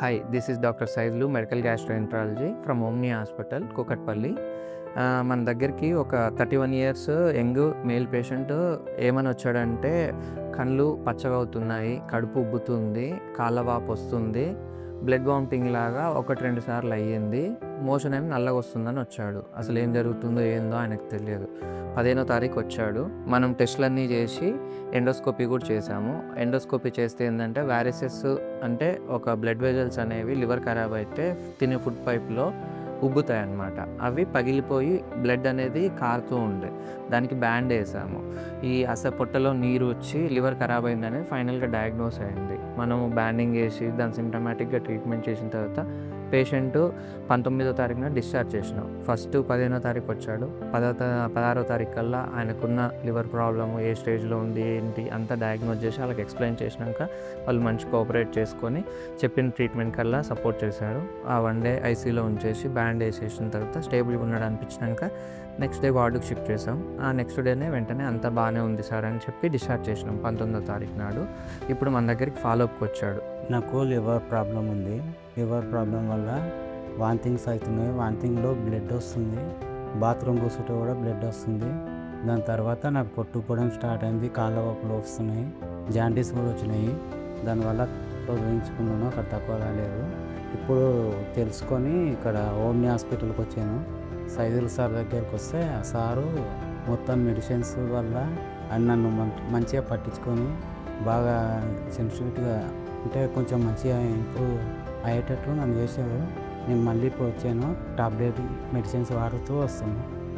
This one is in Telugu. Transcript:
Hi, this is Dr. Saidlu, medical gastroenterology from omni hospital Kukatpally. మన దగ్గరికి ఒక 31 ఇయర్స్ యంగ్ మేల్ పేషెంట్ ఏమని వచ్చాడంటే, కళ్ళు పచ్చగా అవుతున్నాయి, కడుపు ఉబ్బుతుంది, కాళ్ళ వాపు వస్తుంది, బ్లడ్ వామిటింగ్ లాగా 1-2 సార్లు అయ్యింది, మోషన్ ఏమో నల్లగా వస్తుందని వచ్చాడు. అసలు ఏం జరుగుతుందో ఏందో ఆయనకు తెలియదు. 15వ తారీఖు వచ్చాడు. మనం టెస్టులన్నీ చేసి ఎండోస్కోపీ కూడా చేసాము. ఎండోస్కోపీ చేస్తే ఏంటంటే వారిసెస్ అంటే ఒక బ్లడ్ వెజల్స్ అనేవి లివర్ ఖరాబ్ అయితే తినే ఫుడ్ పైప్లో ఉబ్బుతాయి అన్నమాట. అవి పగిలిపోయి బ్లడ్ అనేది కారుతూ ఉండే. దానికి బ్యాండ్ వేసాము. పొట్టలో నీరు వచ్చి లివర్ ఖరాబ్ అయిందని ఫైనల్గా డయాగ్నోస్ అయింది. మనము బ్యాండింగ్ వేసి దాన్ని సిమ్టమాటిక్గా ట్రీట్మెంట్ చేసిన తర్వాత పేషెంట్ 19వ తారీఖున డిశ్చార్జ్ చేసినాం. ఫస్ట్ 15వ తారీఖు వచ్చాడు. 16వ తారీఖు కల్లా ఆయనకున్న లివర్ ప్రాబ్లము ఏ స్టేజ్లో ఉంది ఏంటి అంతా డయాగ్నోస్ చేసి వాళ్ళకి ఎక్స్ప్లెయిన్ చేసినాక వాళ్ళు మంచి కోఆపరేట్ చేసుకొని చెప్పిన ట్రీట్మెంట్ కల్లా సపోర్ట్ చేశారు. ఆ 1 డే ఐసీలో ఉంచేసి బ్యాండ్ వేసేసిన తర్వాత స్టేబుల్గా ఉన్నాడు అనిపించినాక నెక్స్ట్ డే వార్డుకి షిఫ్ట్ చేసాం. ఆ నెక్స్ట్ డేనే వెంటనే అంతా బాగానే ఉంది సార్ అని చెప్పి డిశ్చార్జ్ చేసినాం 19వ తారీఖు నాడు. ఇప్పుడు మన దగ్గరికి ఫాలోఅప్కి వచ్చాడు. నాకు లివర్ ప్రాబ్లం ఉంది. లివర్ ప్రాబ్లం వల్ల వాంతింగ్స్ అవుతున్నాయి. వాంతింగ్లో బ్లడ్ వస్తుంది. బాత్రూమ్ కూర్చుంటే కూడా బ్లడ్ వస్తుంది. దాని తర్వాత నాకు పొట్టు పొడం స్టార్ట్ అయింది. కాళ్ళ వాపులు వస్తున్నాయి. జాండీస్ కూడా వచ్చినాయి. దానివల్ల చూపించుకున్నాను, అక్కడ తక్కువ కాలేదు. ఇప్పుడు తెలుసుకొని ఇక్కడ ఓమ్ని హాస్పిటల్కి వచ్చాను. సైదుల్ సార్ దగ్గరికి వస్తే ఆ సారు మొత్తం మెడిసిన్స్ వల్ల నన్ను మంచిగా పట్టించుకొని బాగా సెన్సిటివ్గా అంటే కొంచెం మంచిగా ఇంప్రూవ్ అయ్యేటట్లు నన్ను చేశారు. నేను మళ్ళీ ఇప్పుడు వచ్చాను. టాబ్లెట్ మెడిసిన్స్ వాడుతూ వస్తున్నాను.